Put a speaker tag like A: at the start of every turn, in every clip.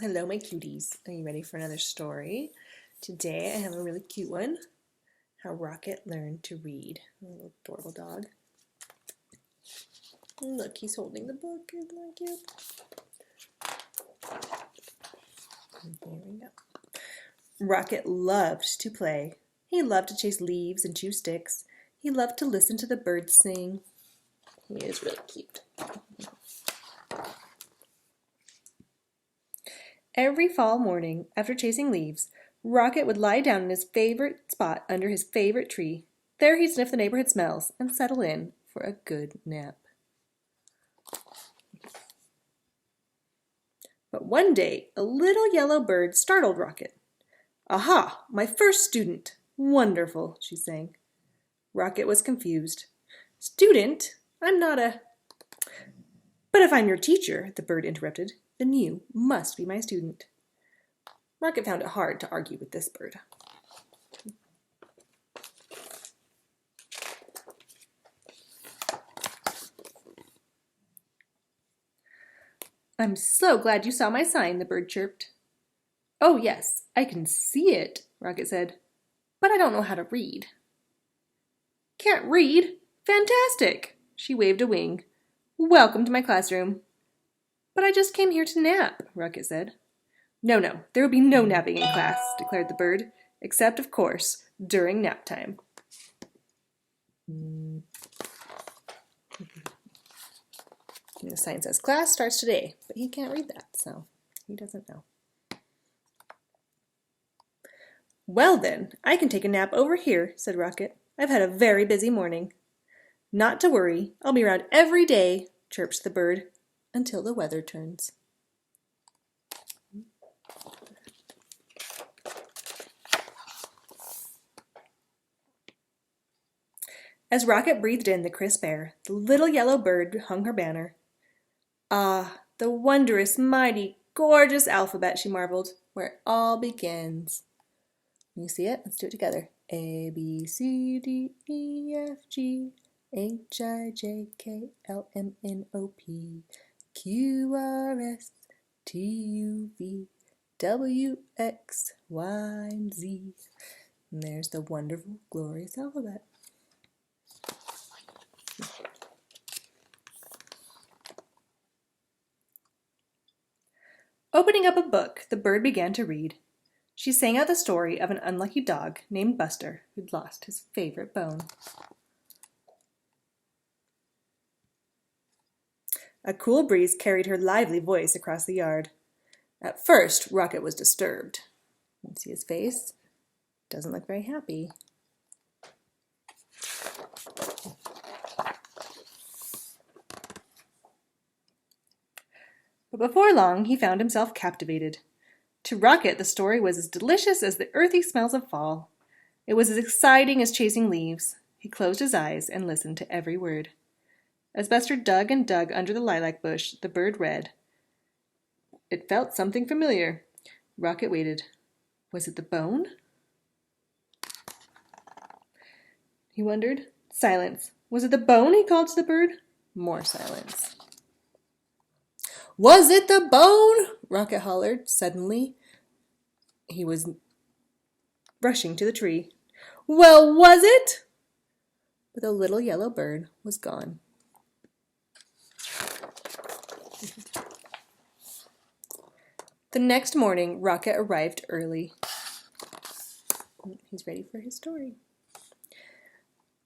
A: Hello, my cuties. Are you ready for another story? Today I have a really cute one. How Rocket Learned to Read. A little adorable dog. Look, he's holding the book. Isn't that cute? Here we go. Rocket loved to play. He loved to chase leaves and chew sticks. He loved to listen to the birds sing. He is really cute. Every fall morning, after chasing leaves, Rocket would lie down in his favorite spot under his favorite tree. There he'd sniff the neighborhood smells and settle in for a good nap. But one day, a little yellow bird startled Rocket. "Aha, my first student! Wonderful," she sang. Rocket was confused. "Student? I'm not a—" "But if I'm your teacher," the bird interrupted, "then you must be my student." Rocket found it hard to argue with this bird. "I'm so glad you saw my sign," the bird chirped. "Oh, yes, I can see it," Rocket said, "but I don't know how to read." "Can't read? Fantastic!" She waved a wing. "Welcome to my classroom." "But I just came here to nap," Rocket said. "No, there will be no napping in class," declared the bird, "except, of course, during nap time." The sign says class starts today, but he can't read that, so he doesn't know. "Well then, I can take a nap over here," said Rocket. "I've had a very busy morning." "Not to worry, I'll be around every day," chirped the bird, "until the weather turns." As Rocket breathed in the crisp air, the little yellow bird hung her banner. "Ah, the wondrous, mighty, gorgeous alphabet," she marveled, "where it all begins." You see it? Let's do it together. A, B, C, D, E, F, G, H, I, J, K, L, M, N, O, P, Q, R, S, T, U, V, W, X, Y, and Z. And there's the wonderful, glorious alphabet. Opening up a book, the bird began to read. She sang out the story of an unlucky dog named Buster who'd lost his favorite bone. A cool breeze carried her lively voice across the yard. At first, Rocket was disturbed. You can see his face. Doesn't look very happy. But before long, he found himself captivated. To Rocket, the story was as delicious as the earthy smells of fall. It was as exciting as chasing leaves. He closed his eyes and listened to every word. As Buster dug and dug under the lilac bush, the bird read. It felt something familiar. Rocket waited. Was it the bone? He wondered. Silence. Was it the bone? He called to the bird. More silence. Was it the bone? Rocket hollered. Suddenly, he was rushing to the tree. Well, was it? But the little yellow bird was gone. The next morning, Rocket arrived early. He's ready for his story.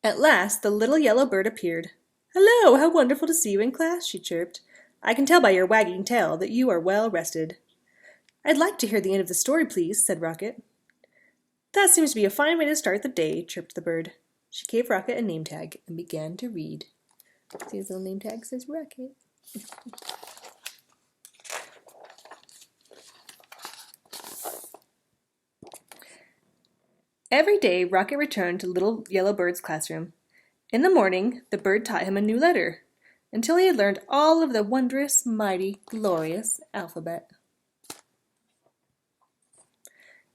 A: At last, the little yellow bird appeared. "Hello, how wonderful to see you in class," she chirped. "I can tell by your wagging tail that you are well rested." "I'd like to hear the end of the story, please," said Rocket. "That seems to be a fine way to start the day," chirped the bird. She gave Rocket a name tag and began to read. See his little name tag says Rocket. Every day, Rocket returned to Little Yellow Bird's classroom. In the morning, the bird taught him a new letter, until he had learned all of the wondrous, mighty, glorious alphabet.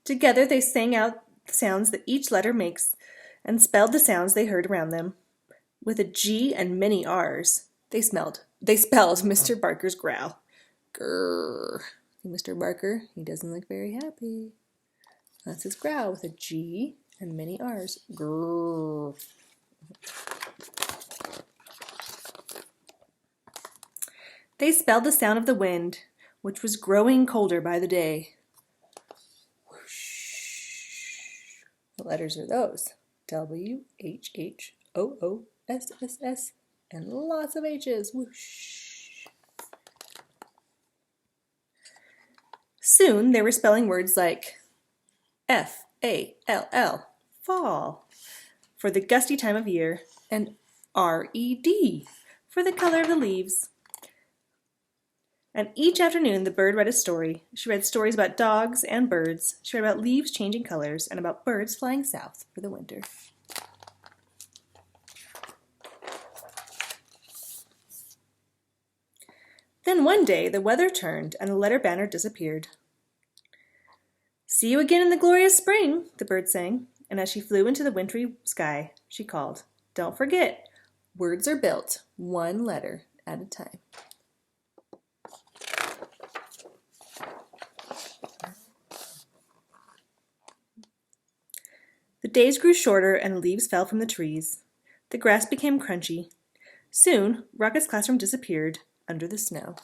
A: Together, they sang out the sounds that each letter makes and spelled the sounds they heard around them. With a G and many R's, they spelled Mr. Barker's growl. Grrr. Mr. Barker, he doesn't look very happy. That's his growl with a G and many R's. Grrr. They spelled the sound of the wind, which was growing colder by the day. Whoosh. What letters are those? W, H, H, O, O, S, S, S, and lots of H's. Whoosh. Soon they were spelling words like F-A-L-L, fall, for the gusty time of year, and R-E-D, for the color of the leaves. And each afternoon the bird read a story. She read stories about dogs and birds. She read about leaves changing colors and about birds flying south for the winter. Then one day the weather turned and the letter banner disappeared. "See you again in the glorious spring," the bird sang, and as she flew into the wintry sky, she called, "Don't forget, words are built one letter at a time." The days grew shorter and the leaves fell from the trees. The grass became crunchy. Soon, Rocket's classroom disappeared under the snow.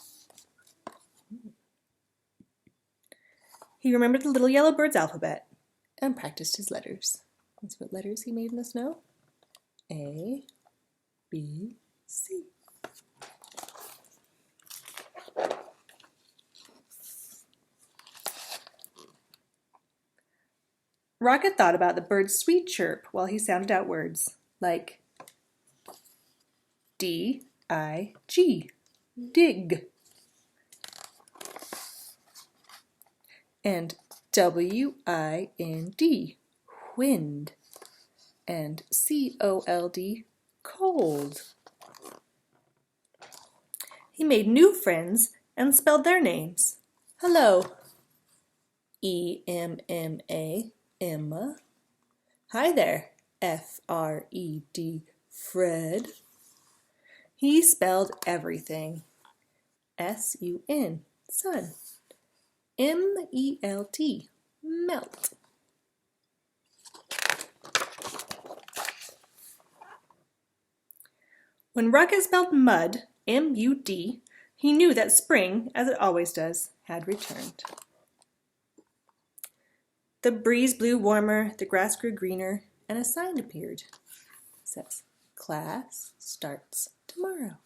A: He remembered the little yellow bird's alphabet and practiced his letters. That's what letters he made in the snow. A, B, C. Rocket thought about the bird's sweet chirp while he sounded out words like D-I-G, dig, and W-I-N-D, wind, and C-O-L-D, cold. He made new friends and spelled their names. Hello, E-M-M-A, Emma. Hi there, F-R-E-D, Fred. He spelled everything. S-U-N, sun. M-E-L-T, melt. When Rocket spelled mud, M-U-D, he knew that spring, as it always does, had returned. The breeze blew warmer, the grass grew greener, and a sign appeared. It says, "Class starts tomorrow."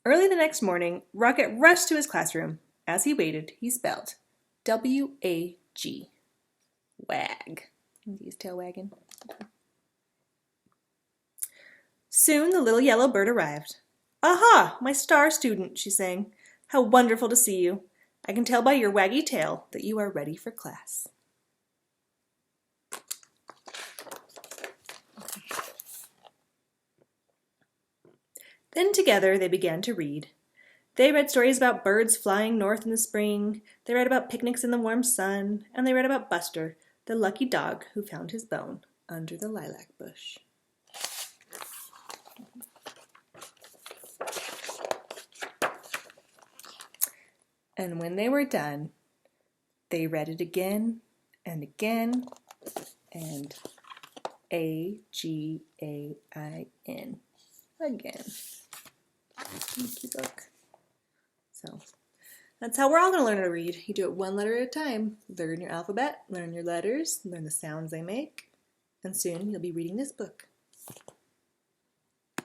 A: Early the next morning, Rocket rushed to his classroom. As he waited, he spelled W-A-G, wag. He's tail wagging. Soon the little yellow bird arrived. "Aha, my star student," she sang. "How wonderful to see you. I can tell by your waggy tail that you are ready for class." Then together they began to read. They read stories about birds flying north in the spring, they read about picnics in the warm sun, and they read about Buster, the lucky dog who found his bone under the lilac bush. And when they were done, they read it again and again and A-G-A-I-N again. Thank you, book. So that's how we're all going to learn to read. You do it one letter at a time. Learn your alphabet, learn your letters, learn the sounds they make, and soon you'll be reading this book.